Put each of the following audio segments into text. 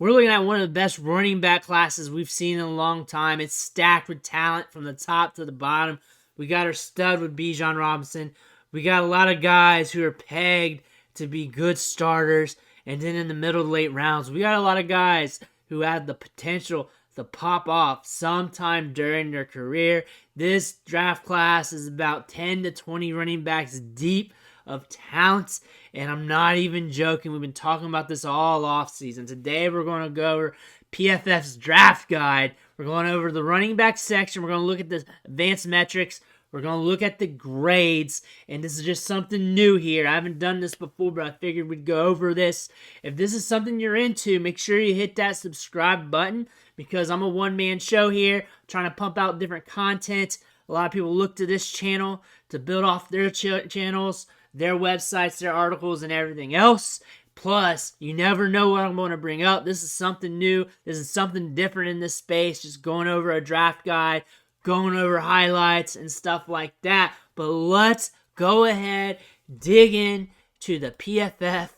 We're looking at one of the best running back classes we've seen in a long time. It's stacked with talent from the top to the bottom. We got our stud with Bijan Robinson. We got a lot of guys who are pegged to be good starters. And then in the middle to late rounds, we got a lot of guys who have the potential to pop off sometime during their career. This draft class is about 10 to 20 running backs deep of talent, and I'm not even joking. We've been talking about this all offseason. Today we're going to go over PFF's draft guide. We're going over the running back section. We're going to look at the advanced metrics. We're going to look at the grades, and this is just something new here. I haven't done this before, but I figured we'd go over this. If this is something you're into, make sure you hit that subscribe button, because I'm a one-man show here, trying to pump out different content. A lot of people look to this channel to build off their channels, their websites, their articles, and everything else. Plus, you never know what I'm going to bring up. This is something new. This is something different in this space, just going over a draft guide, going over highlights and stuff like that. But let's go ahead, dig in to the PFF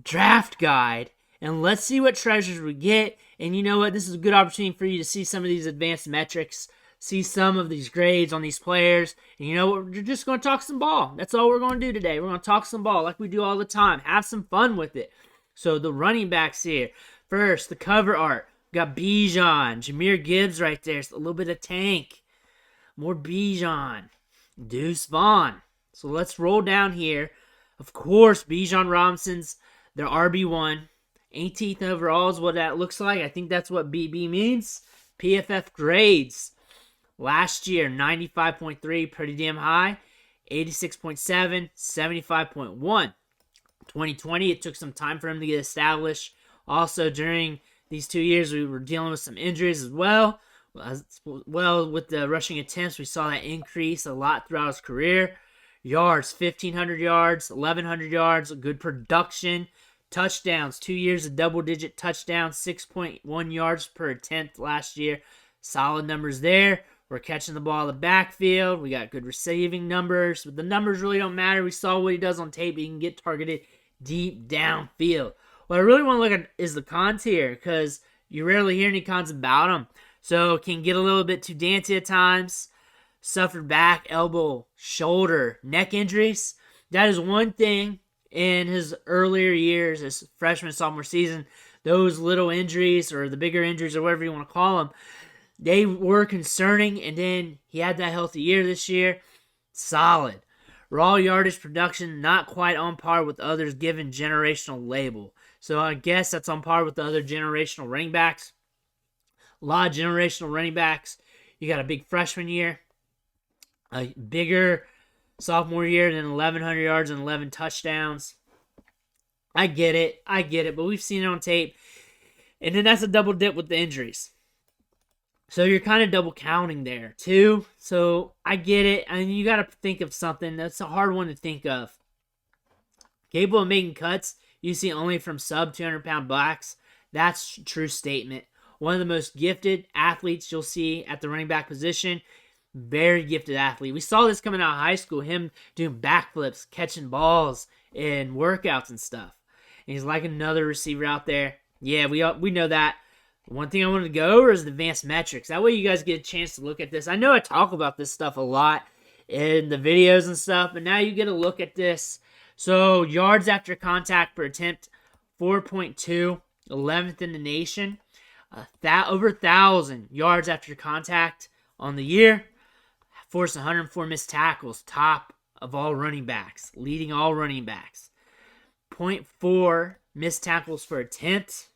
draft guide, and let's see what treasures we get. And you know what? This is a good opportunity for you to see some of these advanced metrics, see some of these grades on these players. And you know what? We're just going to talk some ball. That's all we're going to do today. We're going to talk some ball like we do all the time. Have some fun with it. So the running backs here. First, the cover art. Got Bijan, Jamir Gibbs right there. It's a little bit of tank. More Bijan. Deuce Vaughn. So let's roll down here. Of course, Bijan Robinson's their RB1. 18th overall is what that looks like. I think that's what BB means. PFF grades. Last year, 95.3, pretty damn high. 86.7, 75.1. 2020, it took some time for him to get established. Also, during these 2 years, we were dealing with some injuries as well. With the rushing attempts, we saw that increase a lot throughout his career. Yards, 1,500 yards, 1,100 yards, good production. Touchdowns, 2 years of double-digit touchdowns, 6.1 yards per attempt last year. Solid numbers there. We're catching the ball in the backfield. We got good receiving numbers, but the numbers really don't matter. We saw what he does on tape. He can get targeted deep downfield. What I really want to look at is the cons here, because you rarely hear any cons about him. So can get a little bit too dancey at times. Suffered back, elbow, shoulder, neck injuries. That is one thing in his earlier years, his freshman, sophomore season. Those little injuries, or the bigger injuries, or whatever you want to call them, they were concerning, and then he had that healthy year this year. Solid. Raw yardage production, not quite on par with others given generational label. So I guess that's on par with the other generational running backs. A lot of generational running backs. You got a big freshman year, a bigger sophomore year, than 1,100 yards and 11 touchdowns. I get it, but we've seen it on tape. And then that's a double dip with the injuries. So you're kind of double counting there, too. So I get it. I mean, you got to think of something. That's a hard one to think of. Capable of making cuts, you see only from sub 200-pound backs. That's a true statement. One of the most gifted athletes you'll see at the running back position. Very gifted athlete. We saw this coming out of high school, him doing backflips, catching balls, and workouts and stuff. And he's like another receiver out there. Yeah, we know that. One thing I wanted to go over is the advanced metrics. That way you guys get a chance to look at this. I know I talk about this stuff a lot in the videos and stuff, but now you get a look at this. So yards after contact per attempt, 4.2, 11th in the nation. Over 1,000 yards after contact on the year. Forced 104 missed tackles, top of all running backs, leading all running backs. 0.4 missed tackles per attempt.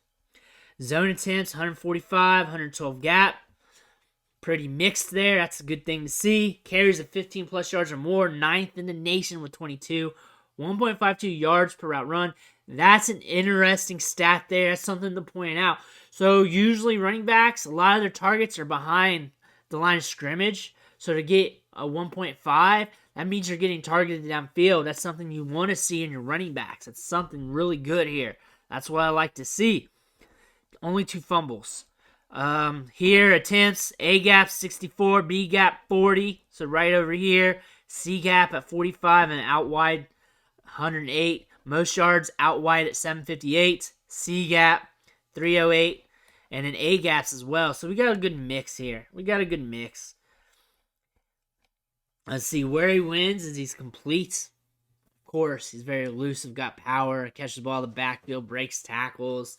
Zone attempts, 145, 112 gap. Pretty mixed there. That's a good thing to see. Carries of 15 plus yards or more. 9th in the nation with 22. 1.52 yards per route run. That's an interesting stat there. That's something to point out. So usually running backs, a lot of their targets are behind the line of scrimmage. So to get a 1.5, that means you're getting targeted downfield. That's something you want to see in your running backs. That's something really good here. That's what I like to see. Only 2 fumbles. Here, attempts, A gap 64, B gap 40. So right over here, C gap at 45 and out wide 108. Most yards out wide at 758. C gap 308, and then A-gaps as well. So we got a good mix here. Let's see where he wins is he's complete. Of course, he's very elusive, got power, catches the ball in the backfield, breaks tackles.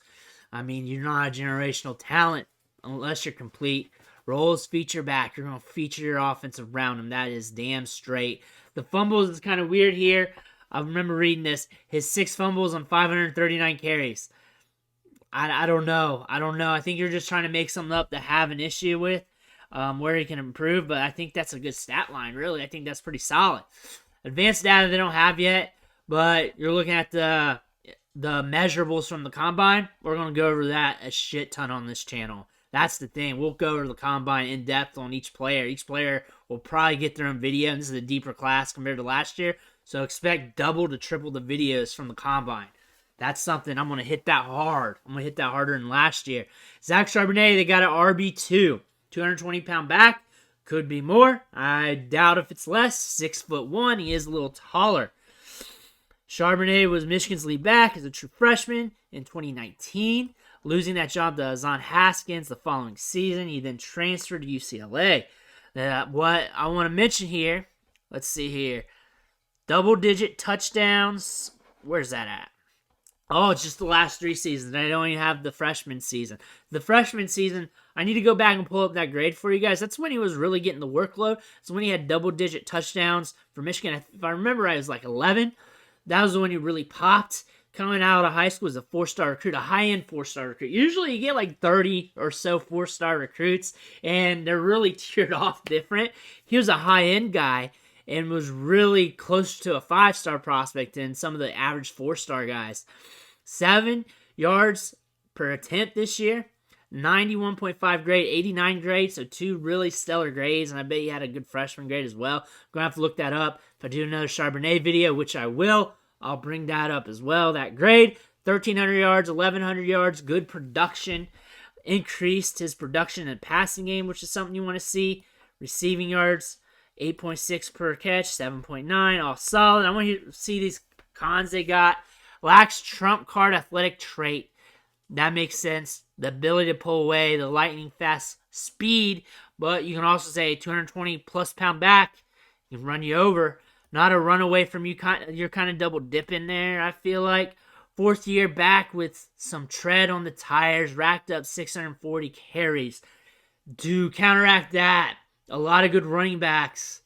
I mean, you're not a generational talent unless you're complete. Rolls feature back. You're going to feature your offense around him. That is damn straight. The fumbles is kind of weird here. I remember reading this. His 6 fumbles on 539 carries. I don't know. I think you're just trying to make something up to have an issue with where he can improve, but I think that's a good stat line, really. I think that's pretty solid. Advanced data they don't have yet, but you're looking at the measurables from the combine. We're going to go over that a shit ton on this channel. That's the thing. We'll go over the combine in depth on each player. Each player will probably get their own video, and this is a deeper class compared to last year, so expect double to triple the videos from the combine. That's something I'm going to hit that hard. I'm going to hit that harder than last year. Zach Charbonnet, they got an RB2. 220-pound back. Could be more. I doubt if it's less. 6'1". He is a little taller. Charbonnet was Michigan's lead back as a true freshman in 2019, losing that job to Zahn Haskins the following season. He then transferred to UCLA. What I want to mention here, let's see here. Double-digit touchdowns. Where's that at? Oh, it's just the last 3 seasons. I don't even have the freshman season. The freshman season, I need to go back and pull up that grade for you guys. That's when he was really getting the workload. It's when he had double-digit touchdowns for Michigan. If I remember right, it was like 11. That was when he really popped. Coming out of high school as a 4-star recruit, a high-end 4-star recruit. Usually you get like 30 or so 4-star recruits, and they're really tiered off different. He was a high-end guy and was really close to a 5-star prospect than some of the average 4-star guys. 7 yards per attempt this year. 91.5 grade, 89 grade, so 2 really stellar grades, and I bet he had a good freshman grade as well. I'm going to have to look that up. If I do another Charbonnet video, which I will, I'll bring that up as well. That grade, 1,300 yards, 1,100 yards, good production. Increased his production in passing game, which is something you want to see. Receiving yards, 8.6 per catch, 7.9, all solid. I want you to see these cons they got. Lacks trump card athletic trait. That makes sense. The ability to pull away, the lightning fast speed, but you can also say 220-plus pound back. He can run you over. Not a runaway from you. You're kind of double dipping there, I feel like. 4th year back with some tread on the tires. Racked up 640 carries. To counteract that, a lot of good running backs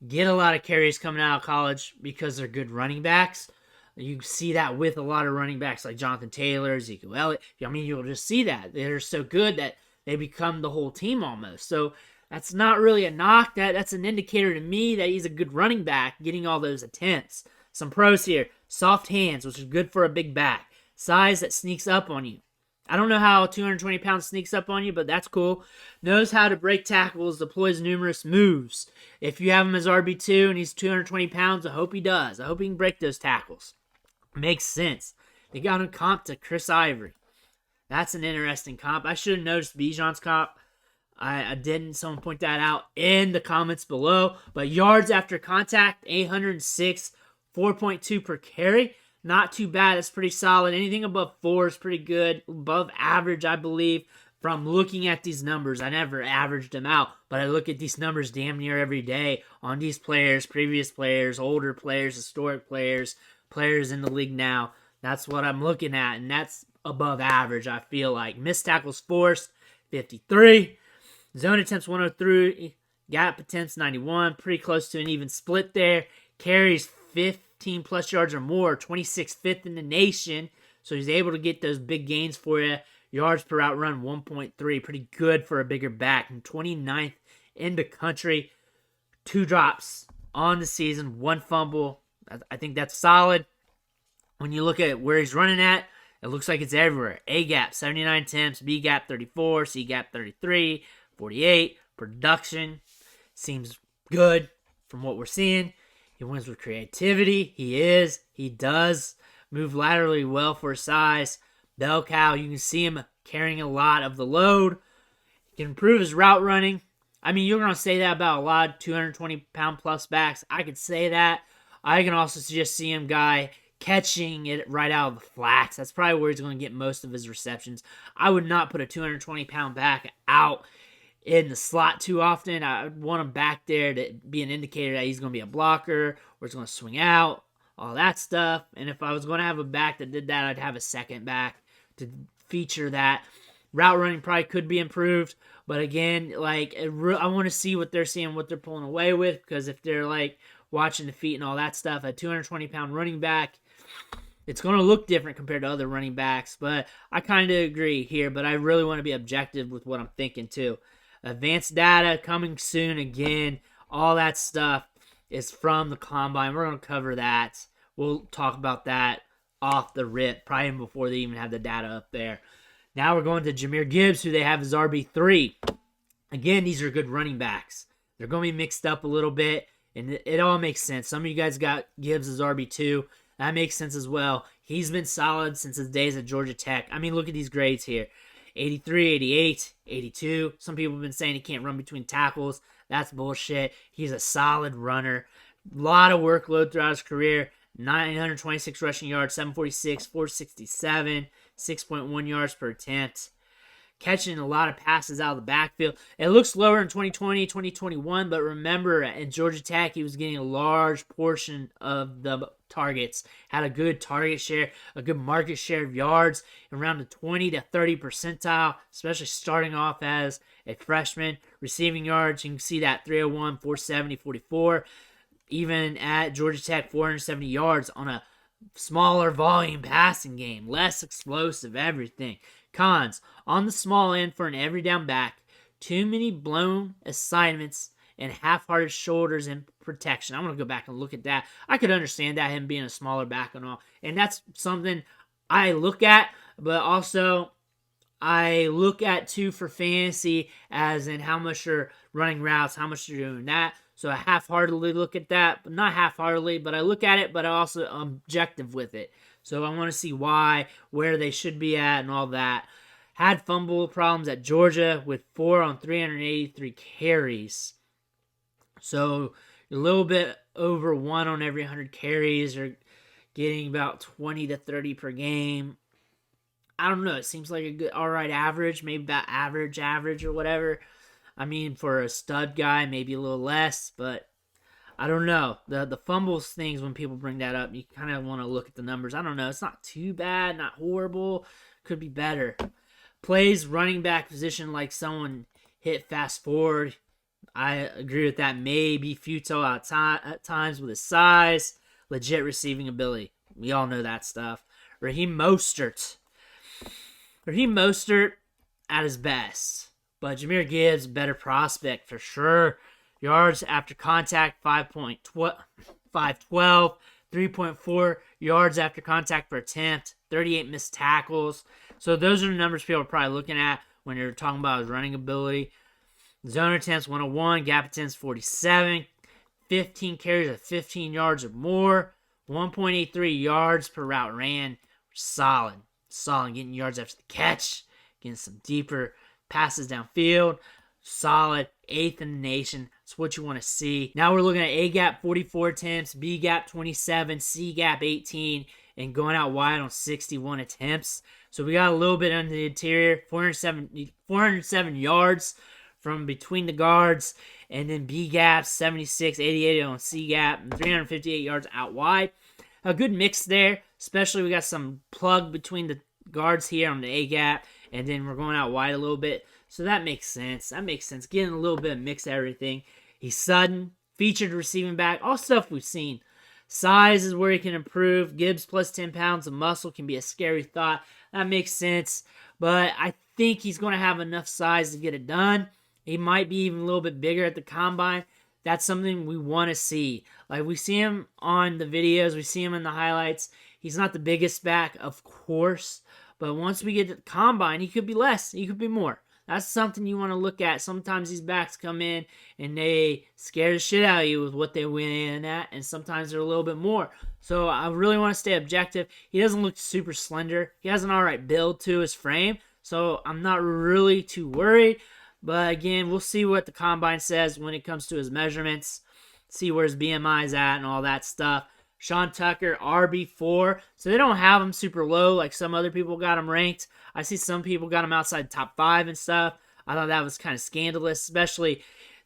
get a lot of carries coming out of college because they're good running backs. You see that with a lot of running backs like Jonathan Taylor, Ezekiel Elliott. I mean, you'll just see that. They're so good that they become the whole team almost. So that's not really a knock. That's an indicator to me that he's a good running back, getting all those attempts. Some pros here. Soft hands, which is good for a big back. Size that sneaks up on you. I don't know how 220 pounds sneaks up on you, but that's cool. Knows how to break tackles, deploys numerous moves. If you have him as RB2 and he's 220 pounds, I hope he does. I hope he can break those tackles. Makes sense. They got him comp to Chris Ivory. That's an interesting comp. I should have noticed Bijan's comp. I didn't. Someone point that out in the comments below. But yards after contact, 806, 4.2 per carry. Not too bad. That's pretty solid. Anything above 4 is pretty good. Above average, I believe, from looking at these numbers. I never averaged them out, but I look at these numbers damn near every day on these players, previous players, older players, historic players, players in the league now. That's what I'm looking at, and that's above average, I feel like. Missed tackles forced, 53. Zone attempts, 103. Gap attempts, 91. Pretty close to an even split there. Carries, 15-plus yards or more. 26th, 5th in the nation. So he's able to get those big gains for you. Yards per out run, 1.3. Pretty good for a bigger back. And 29th in the country. 2 drops on the season. 1 fumble. I think that's solid. When you look at where he's running at, it looks like it's everywhere. A gap, 79 attempts. B gap, 34. C gap, 33. 48. Production seems good from what we're seeing. He wins with creativity. He does move laterally well for his size. Bell cow, you can see him carrying a lot of the load. He can improve his route running. I mean, you're going to say that about a lot of 220-pound-plus backs. I could say that. I can also just see him guy catching it right out of the flats. That's probably where he's going to get most of his receptions. I would not put a 220-pound back out in the slot too often. I want him back there to be an indicator that he's going to be a blocker or he's going to swing out, all that stuff. And if I was going to have a back that did that, I'd have a second back to feature that. Route running probably could be improved, but again, like I want to see what they're seeing, what they're pulling away with, because if they're like watching the feet and all that stuff, a 220-pound running back, it's going to look different compared to other running backs. But I kind of agree here, but I really want to be objective with what I'm thinking too. Advanced data coming soon again. All that stuff is from the combine. We're going to cover that. We'll talk about that off the rip, probably before they even have the data up there. Now we're going to Jamir Gibbs, who they have as RB3. Again, these are good running backs. They're going to be mixed up a little bit, and it all makes sense. Some of you guys got Gibbs as RB2. That makes sense as well. He's been solid since his days at Georgia Tech. I mean, look at these grades here. 83, 88, 82. Some people have been saying he can't run between tackles. That's bullshit. He's a solid runner. A lot of workload throughout his career. 926 rushing yards, 746, 467, 6.1 yards per attempt. Catching a lot of passes out of the backfield. It looks lower in 2020, 2021, but remember, at Georgia Tech, he was getting a large portion of the targets. Had a good target share, a good market share of yards, around the 20 to 30 percentile, especially starting off as a freshman. Receiving yards, you can see that 301, 470, 44. Even at Georgia Tech, 470 yards on a smaller volume passing game. Less explosive, everything. Cons, on the small end for an every down back, too many blown assignments and half-hearted shoulders in protection. I'm going to go back and look at that. I could understand that, him being a smaller back and all. And that's something I look at, but also I look at too for fantasy, as in how much you're running routes, how much you're doing that. So I half-heartedly look at that, but not half-heartedly, but I look at it, but I also objective with it. So I want to see why, where they should be at, and all that. Had fumble problems at Georgia with 4 on 383 carries. So a little bit over 1 on every 100 carries, or getting about 20 to 30 per game. I don't know. It seems like a good, all right average, maybe about average or whatever. I mean, for a stud guy, maybe a little less, but I don't know. The fumbles things, when people bring that up, you kind of want to look at the numbers. I don't know. It's not too bad, not horrible. Could be better. Plays running back position like someone hit fast forward. I agree with that. May be futile at times with his size. Legit receiving ability. We all know that stuff. Raheem Mostert at his best. But Jamir Gibbs, better prospect for sure. Yards after contact, 5.12, 3.4 yards after contact per attempt, 38 missed tackles. So those are the numbers people are probably looking at when you're talking about his running ability. Zone attempts, 101. Gap attempts, 47. 15 carries of 15 yards or more. 1.83 yards per route ran. Solid. Getting yards after the catch. Getting some deeper passes downfield. Solid. 8th in the nation. That's what you want to see. Now we're looking at A-gap, 44 attempts. B-gap, 27. C-gap, 18. And going out wide on 61 attempts. So we got a little bit under the interior. 407 yards from between the guards. And then B-gap, 76, 88 on C-gap. And 358 yards out wide. A good mix there. Especially we got some plug between the guards here on the A-gap. And then we're going out wide a little bit. So that makes sense. Getting a little bit of mix of everything. He's sudden. Featured receiving back. All stuff we've seen. Size is where he can improve. Gibbs plus 10 pounds of muscle can be a scary thought. That makes sense. But I think he's going to have enough size to get it done. He might be even a little bit bigger at the combine. That's something we want to see. Like, we see him on the videos. We see him in the highlights. He's not the biggest back, of course. But once we get to the combine, he could be less. He could be more. That's something you want to look at. Sometimes these backs come in and they scare the shit out of you with what they went in at, and sometimes they're a little bit more. So I really want to stay objective. He doesn't look super slender. He has an alright build to his frame, so I'm not really too worried. But again, we'll see what the combine says when it comes to his measurements, see where his BMI is at and all that stuff. Sean Tucker, RB4. So they don't have him super low like some other people got him ranked. I see some people got him outside top 5 and stuff. I thought that was kind of scandalous, especially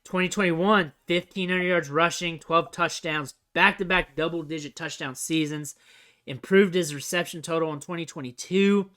2021, 1,500 yards rushing, 12 touchdowns, back-to-back double-digit touchdown seasons. Improved his reception total in 2022.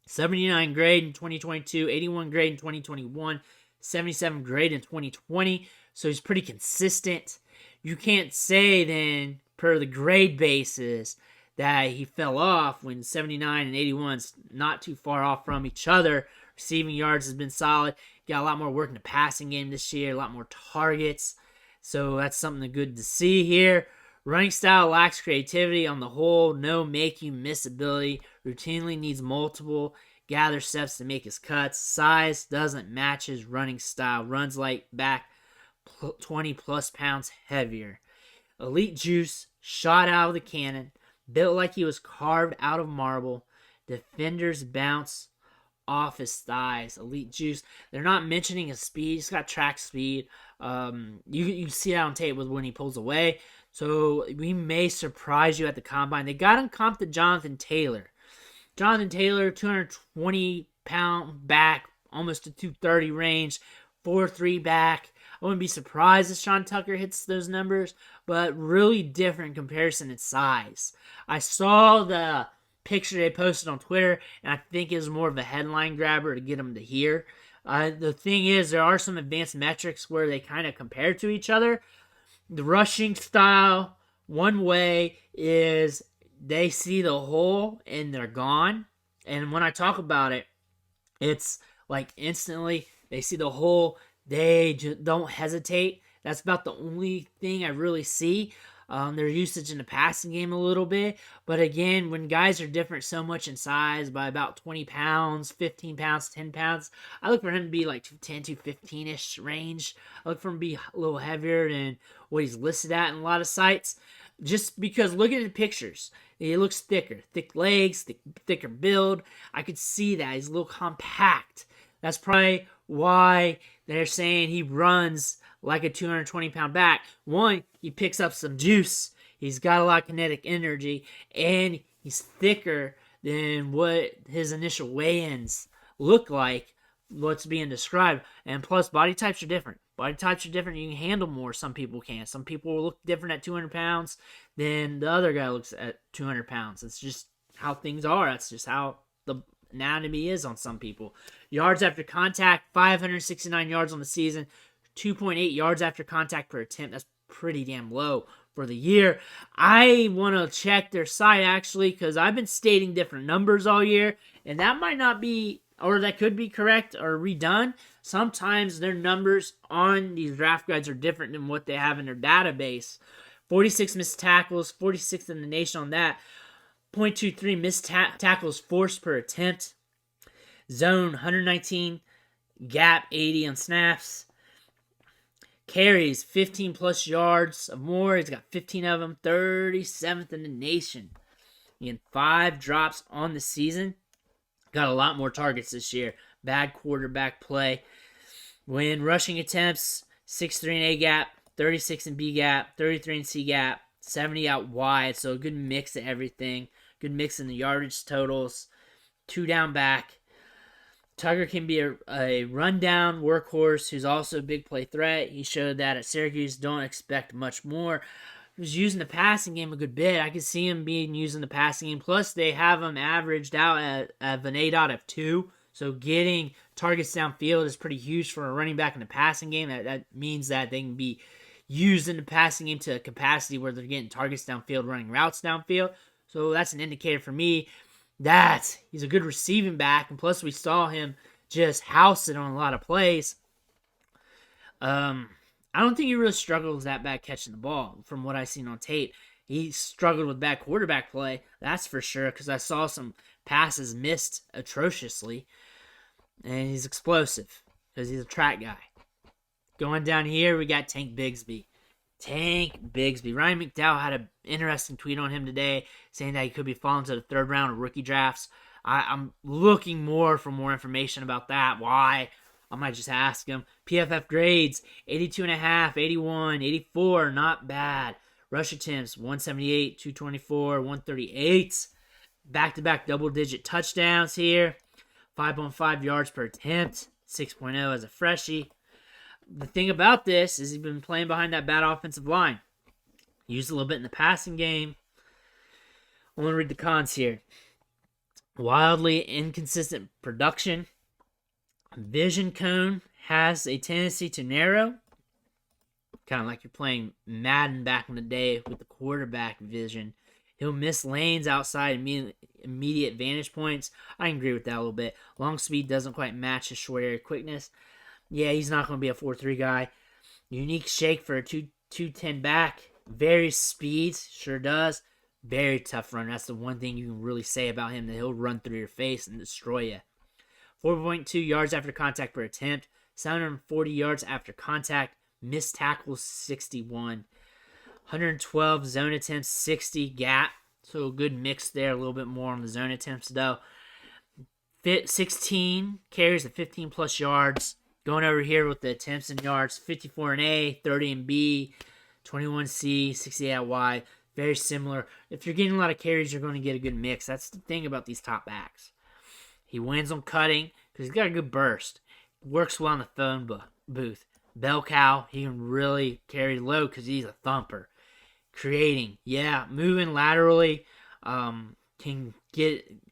79 grade in 2022, 81 grade in 2021, 77 grade in 2020. So he's pretty consistent. You can't say then, per the grade basis, that he fell off when 79 and 81's not too far off from each other. Receiving yards has been solid. Got a lot more work in the passing game this year, a lot more targets. So that's something good to see here. Running style lacks creativity on the whole. No make you miss ability. Routinely needs multiple gather steps to make his cuts. Size doesn't match his running style. Runs like back 20 plus pounds heavier. Elite juice, shot out of the cannon. Built like he was carved out of marble. Defenders bounce off his thighs. Elite juice. They're not mentioning his speed. He's got track speed. You see that on tape with when he pulls away. So we may surprise you at the combine. They got him comped to Jonathan Taylor. Jonathan Taylor, 220-pound back, almost a 230 range, 4'3" back. I wouldn't be surprised if Sean Tucker hits those numbers, but really different comparison in size. I saw the picture they posted on Twitter, and I think it was more of a headline grabber to get them to here. The thing is, there are some advanced metrics where they kind of compare to each other. The rushing style, one way, is they see the hole and they're gone. And when I talk about it, it's like instantly they see the hole, they just don't hesitate. That's about the only thing I really see. Their usage in the passing game a little bit. But again, when guys are different so much in size by about 20 pounds, 15 pounds, 10 pounds, I look for him to be like 10 to 15-ish range. I look for him to be a little heavier than what he's listed at in a lot of sites. Just because looking at the pictures, he looks thicker. Thick legs, thicker build. I could see that. He's a little compact. That's probably why they're saying he runs like a 220-pound back. One, he picks up some juice. He's got a lot of kinetic energy, and he's thicker than what his initial weigh-ins look like, what's being described. And plus, body types are different. Body types are different. You can handle more. Some people can. Some people will look different at 200 pounds than the other guy looks at 200 pounds. It's just how things are. That's just how the anatomy is on some people. Yards after contact, 569 yards on the season. 2.8 yards after contact per attempt. That's pretty damn low for the year. I want to check their site, actually, because I've been stating different numbers all year, and that might not be, or that could be correct or redone. Sometimes their numbers on these draft guides are different than what they have in their database. 46 missed tackles, 46th in the nation on that. 0.23 missed tackles forced per attempt. Zone, 119. Gap, 80 on snaps. Carries 15 plus yards or more. He's got 15 of them. 37th in the nation. Again, 5 drops on the season. Got a lot more targets this year. Bad quarterback play. When rushing attempts, 6'3" in A gap, 36 in B gap, 33 in C gap, 70 out wide. So a good mix of everything. Good mix in the yardage totals. 2 down back. Tucker can be a rundown workhorse who's also a big play threat. He showed that at Syracuse. Don't expect much more. He was using the passing game a good bit. I could see him being used in the passing game. Plus, they have him averaged out at an A.F 2. So getting targets downfield is pretty huge for a running back in the passing game. That means that they can be used in the passing game to a capacity where they're getting targets downfield, running routes downfield. So that's an indicator for me that he's a good receiving back, and plus we saw him just house it on a lot of plays. I don't think he really struggled with that bad catching the ball from what I've seen on tape. He struggled with bad quarterback play, that's for sure, because I saw some passes missed atrociously, and he's explosive because he's a track guy. Going down here, we got Tank Bixby. Ryan McDowell had an interesting tweet on him today saying that he could be falling to the 3rd round of rookie drafts. I'm looking for more information about that. Why? I might just ask him. PFF grades, 82.5, 81, 84, not bad. Rush attempts, 178, 224, 138. Back-to-back double-digit touchdowns here. 5.5 yards per attempt. 6.0 as a freshie. The thing about this is he's been playing behind that bad offensive line. Used a little bit in the passing game. I want to read the cons here. Wildly inconsistent production. Vision cone has a tendency to narrow. Kind of like you're playing Madden back in the day with the quarterback vision. He'll miss lanes outside immediate vantage points. I can agree with that a little bit. Long speed doesn't quite match his short area quickness. Yeah, he's not going to be a 4-3 guy. Unique shake for a 210 back. Very speed, sure does. Very tough runner. That's the one thing you can really say about him, that he'll run through your face and destroy you. 4.2 yards after contact per attempt. 740 yards after contact. Missed tackles, 61. 112 zone attempts, 60 gap. So a good mix there. A little bit more on the zone attempts, though. 16 carries of 15-plus yards. Going over here with the attempts and yards. 54 in A, 30 in B, 21 C, 68 out Y. Very similar. If you're getting a lot of carries, you're going to get a good mix. That's the thing about these top backs. He wins on cutting because he's got a good burst. Works well in the phone booth. Bell cow, he can really carry the load because he's a thumper. Creating, moving laterally can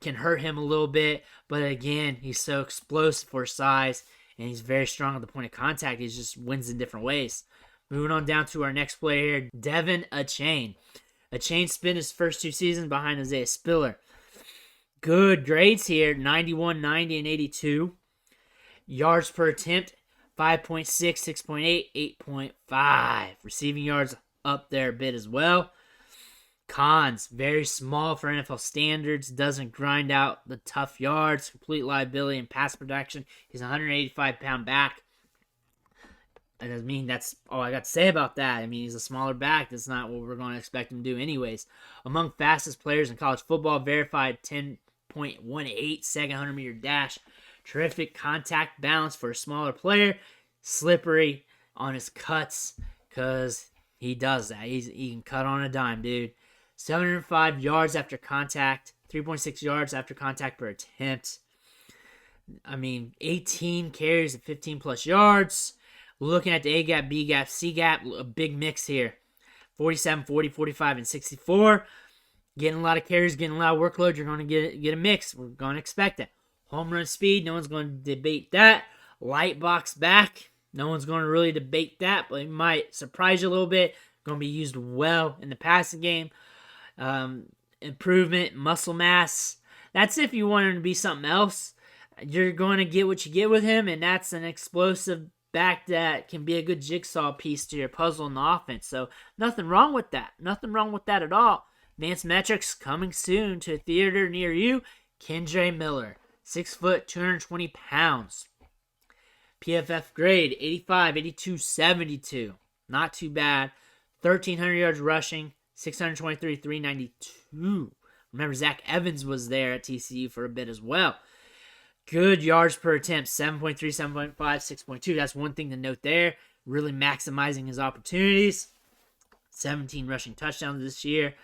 hurt him a little bit, but again, he's so explosive for his size, and he's very strong at the point of contact. He just wins in different ways. Moving on down to our next player here, Devin Achain. Achain spent his first 2 seasons behind Isaiah Spiller. Good grades here, 91, 90, and 82. Yards per attempt, 5.6, 6.8, 8.5. Receiving yards up there a bit as well. Cons, very small for NFL standards. Doesn't grind out the tough yards. Complete liability in pass protection. He's a 185-pound back. That doesn't mean that's all I got to say about that. I mean, he's a smaller back. That's not what we're going to expect him to do anyways. Among fastest players in college football, verified 10.18 second 100-meter dash. Terrific contact balance for a smaller player. Slippery on his cuts because he does that. He can cut on a dime, dude. 705 yards after contact. 3.6 yards after contact per attempt. 18 carries of 15-plus yards. Looking at the A gap, B gap, C gap, a big mix here. 47, 40, 45, and 64. Getting a lot of carries, getting a lot of workload. You're going to get a mix. We're going to expect it. Home run speed, no one's going to debate that. Light box back, no one's going to really debate that, but it might surprise you a little bit. Going to be used well in the passing game. Improvement, muscle mass. That's if you want him to be something else. You're going to get what you get with him, and that's an explosive back that can be a good jigsaw piece to your puzzle in the offense. So nothing wrong with that. Nothing wrong with that at all. Advanced metrics coming soon to a theater near you. Kendra Miller, 6 foot, 220 pounds. PFF grade, 85, 82, 72. Not too bad. 1,300 yards rushing, 623, 392. Remember, Zach Evans was there at TCU for a bit as well. Good yards per attempt, 7.3, 7.5, 6.2. That's one thing to note there. Really maximizing his opportunities. 17 rushing touchdowns this year.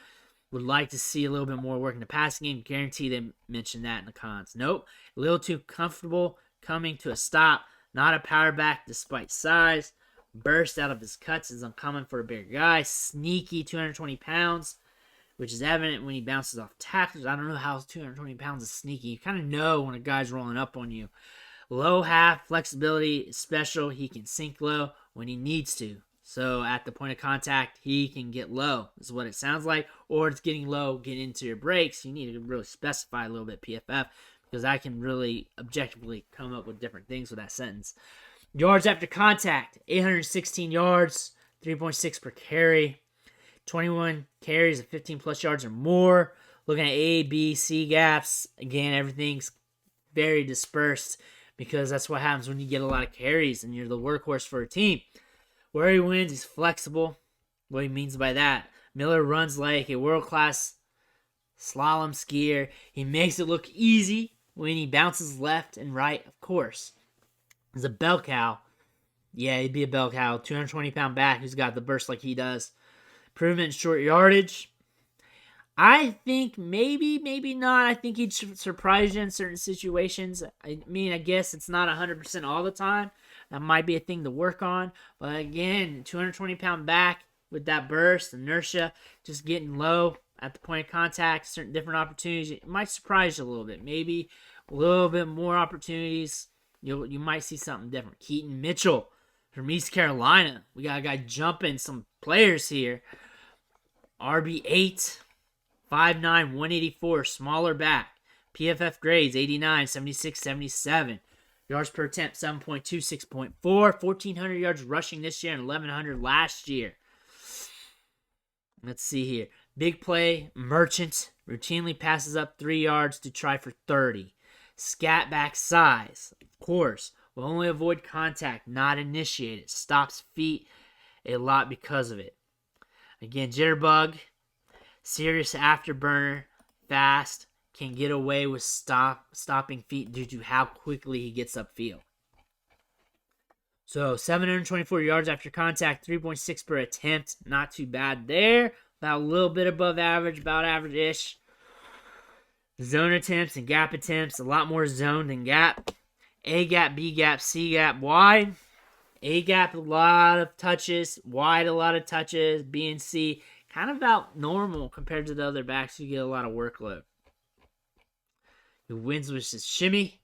Would like to see a little bit more work in the passing game. Guarantee they mentioned that in the cons. Nope. A little too comfortable coming to a stop. Not a power back despite size. Burst out of his cuts is uncommon for a bigger guy. Sneaky 220 pounds, which is evident when he bounces off tackles. I don't know how 220 pounds is sneaky. You kind of know when a guy's rolling up on you. Low half, flexibility is special. He can sink low when he needs to. So at the point of contact, he can get low, is what it sounds like. Or it's getting low, get into your brakes. You need to really specify a little bit, PFF, because I can really objectively come up with different things with that sentence. Yards after contact, 816 yards, 3.6 per carry. 21 carries of 15-plus yards or more. Looking at A, B, C gaps. Again, everything's very dispersed because that's what happens when you get a lot of carries and you're the workhorse for a team. Where he wins, he's flexible. What he means by that, Miller runs like a world-class slalom skier. He makes it look easy when he bounces left and right, of course. He's a bell cow. Yeah, he'd be a bell cow. 220-pound back who's got the burst like he does. Improvement in short yardage. I think maybe not. I think he'd surprise you in certain situations. I mean, I guess it's not 100% all the time. That might be a thing to work on. But again, 220-pound back with that burst, inertia, just getting low at the point of contact, certain different opportunities, it might surprise you a little bit. Maybe a little bit more opportunities. You might see something different. Keaton Mitchell from East Carolina. We got a guy jumping some players here. RB8. 5'9", 184, smaller back. PFF grades, 89, 76, 77. Yards per attempt, 7.2, 6.4. 1,400 yards rushing this year and 1,100 last year. Let's see here. Big play, Merchant. Routinely passes up 3 yards to try for 30. Scat back size, of course. Will only avoid contact, not initiate it. Stops feet a lot because of it. Again, jitterbug. Serious afterburner, fast, can get away with stopping feet due to how quickly he gets upfield. So 724 yards after contact, 3.6 per attempt, not too bad there. About a little bit above average, about average-ish. Zone attempts and gap attempts, a lot more zone than gap. A gap, B gap, C gap, wide. A gap, a lot of touches. Wide, a lot of touches. B and C, kind of about normal compared to the other backs. You get a lot of workload. He wins with his shimmy,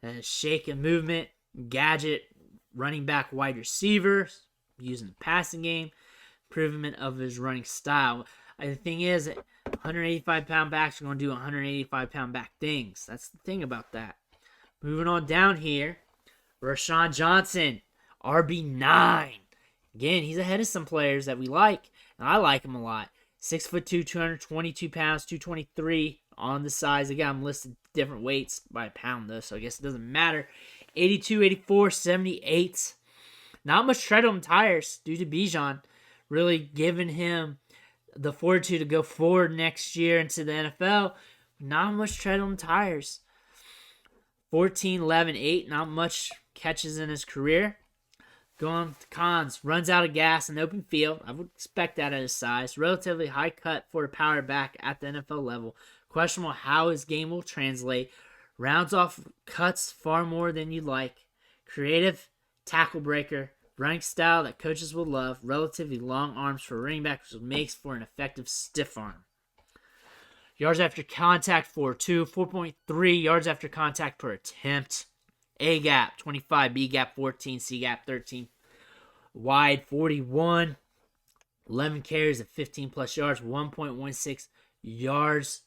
and shake and movement, gadget, running back, wide receivers, using the passing game, improvement of his running style. The thing is, 185-pound backs are going to do 185-pound back things. That's the thing about that. Moving on down here, Rashawn Johnson, RB9. Again, he's ahead of some players that we like. And I like him a lot. 6'2", 222 pounds, 223 on the size. Again, I'm listed different weights by a pound, though, so I guess it doesn't matter. 82, 84, 78. Not much tread on tires due to Bijan. Really giving him the fortitude to go forward next year into the NFL. Not much tread on tires. 14, 11, 8. Not much catches in his career. Going to cons, runs out of gas in open field. I would expect that at his size. Relatively high cut for a power back at the NFL level. Questionable how his game will translate. Rounds off cuts far more than you'd like. Creative tackle breaker. Running style that coaches will love. Relatively long arms for a running back, which makes for an effective stiff arm. Yards after contact, 4.2. 4.3 yards after contact per attempt. A gap, 25. B gap, 14. C gap, 13. Wide, 41. 11 carries at 15-plus yards. 1.16 yards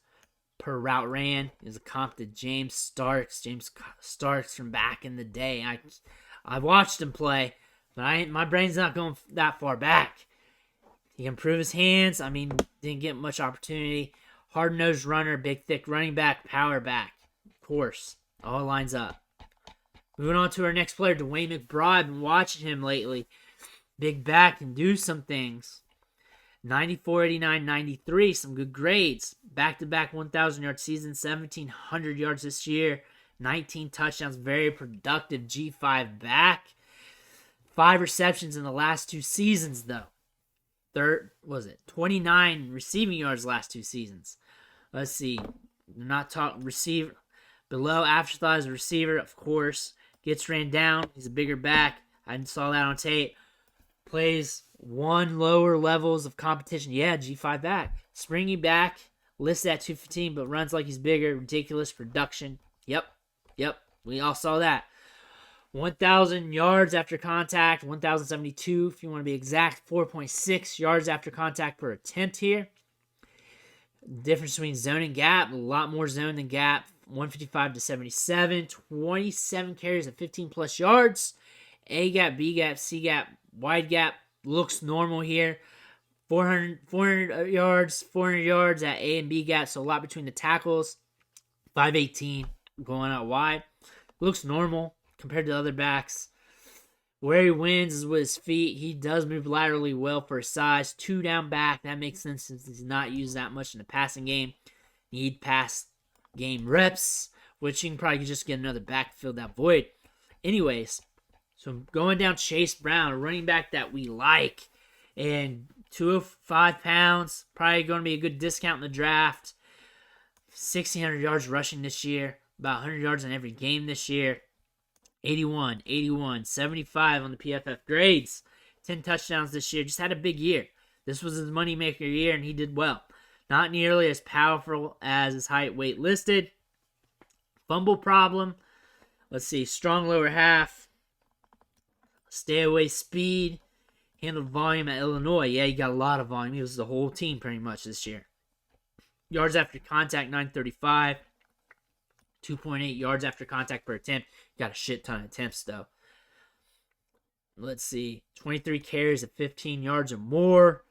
per route ran. Is a comp to James Starks. James Starks from back in the day. I watched him play, but my brain's not going that far back. He can improve his hands. I mean, didn't get much opportunity. Hard-nosed runner, big, thick running back, power back. Of course, all lines up. Moving on to our next player, Dwayne McBride. Been watching him lately. Big back can do some things. 94, 89, 93. Some good grades. Back-to-back 1,000-yard season. 1,700 yards this year. 19 touchdowns. Very productive G5 back. 5 receptions in the last 2 seasons, though. 29 receiving yards last 2 seasons. Let's see. Not talking receiver. Below afterthought as a receiver, of course. Gets ran down. He's a bigger back. I saw that on tape. Plays one lower levels of competition. Yeah, G5 back. Springy back. Listed at 215, but runs like he's bigger. Ridiculous production. Yep. We all saw that. 1,000 yards after contact. 1,072 if you want to be exact. 4.6 yards after contact per attempt here. Difference between zone and gap. A lot more zone than gap. 155 to 77. 27 carries at 15-plus yards. A gap, B gap, C gap, wide gap. Looks normal here. 400 yards at A and B gap. So a lot between the tackles. 518 going out wide. Looks normal compared to other backs. Where he wins is with his feet. He does move laterally well for his size. 2 down back. That makes sense since he's not used that much in the passing game. Need pass game reps, which you can probably just get another back to fill that void. Anyways, so going down Chase Brown, a running back that we like. And 205 pounds. Probably going to be a good discount in the draft. 1,600 yards rushing this year. About 100 yards in every game this year. 81, 81, 75 on the PFF grades. 10 touchdowns this year. Just had a big year. This was his moneymaker year, and he did well. Not nearly as powerful as his height weight listed. Fumble problem. Let's see. Strong lower half. Stay away speed. Handled volume at Illinois. Yeah, he got a lot of volume. He was the whole team pretty much this year. Yards after contact, 935. 2.8 yards after contact per attempt. Got a shit ton of attempts, though. Let's see. 23 carries at 15 yards or more.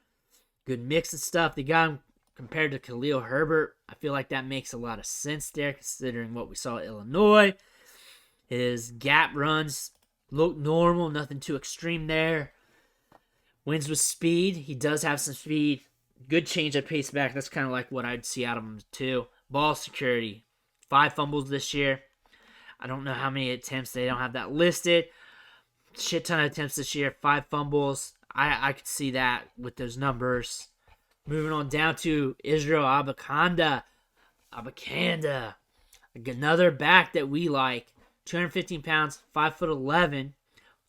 Good mix of stuff. They got him compared to Khalil Herbert. I feel like that makes a lot of sense there, considering what we saw at Illinois. His gap runs look normal. Nothing too extreme there. Wins with speed. He does have some speed. Good change at pace back. That's kind of like what I'd see out of him, too. Ball security. 5 fumbles this year. I don't know how many attempts. They don't have that listed. Shit ton of attempts this year. 5 fumbles. I could see that with those numbers. Moving on down to Israel Abakanda. Another back that we like. 215 pounds, 5'11",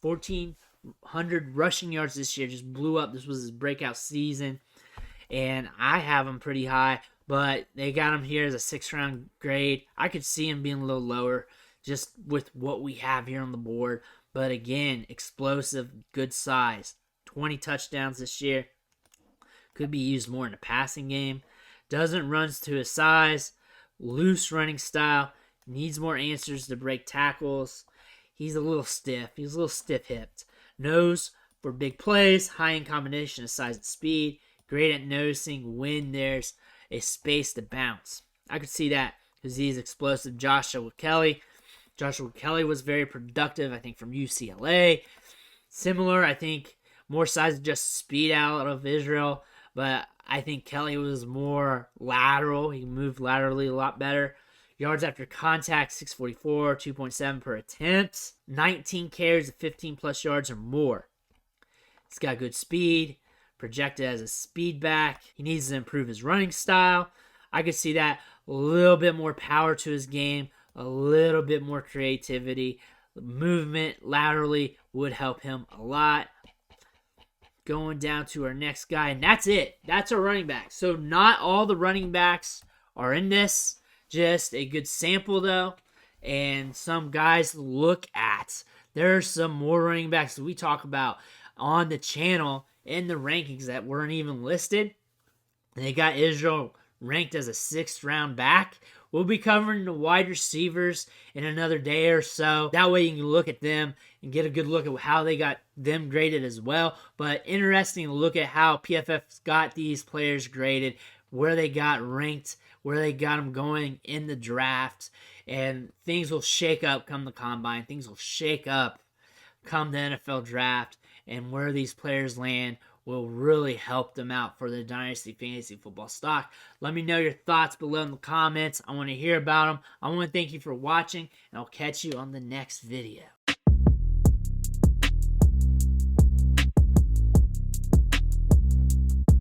1,400 rushing yards this year. Just blew up. This was his breakout season. And I have him pretty high, but they got him here as a 6th-round grade. I could see him being a little lower just with what we have here on the board. But again, explosive, good size. 20 touchdowns this year. Could be used more in the passing game. Doesn't run to his size. Loose running style. Needs more answers to break tackles. He's a little stiff. He's a little stiff-hipped. Knows for big plays. High in combination of size and speed. Great at noticing when there's a space to bounce. I could see that because he's explosive. Joshua Kelly was very productive, I think, from UCLA. Similar, I think, more size than just speed out of Israel. But I think Kelly was more lateral. He moved laterally a lot better. Yards after contact, 644, 2.7 per attempt. 19 carries of 15-plus yards or more. He's got good speed. Projected as a speed back. He needs to improve his running style. I could see that. A little bit more power to his game. A little bit more creativity. Movement laterally would help him a lot. Going down to our next guy, and that's it. That's our running back. So not all the running backs are in this. Just a good sample, though. And some guys to look at. There are some more running backs that we talk about on the channel in the rankings that weren't even listed. They got Israel ranked as a 6th-round back. We'll be covering the wide receivers in another day or so. That way you can look at them and get a good look at how they got them graded as well. But interesting to look at how PFF's got these players graded, where they got ranked, where they got them going in the draft. And things will shake up come the combine. Things will shake up come the NFL draft. And where these players land will really help them out for the Dynasty Fantasy Football stock. Let me know your thoughts below in the comments. I want to hear about them. I want to thank you for watching, and I'll catch you on the next video.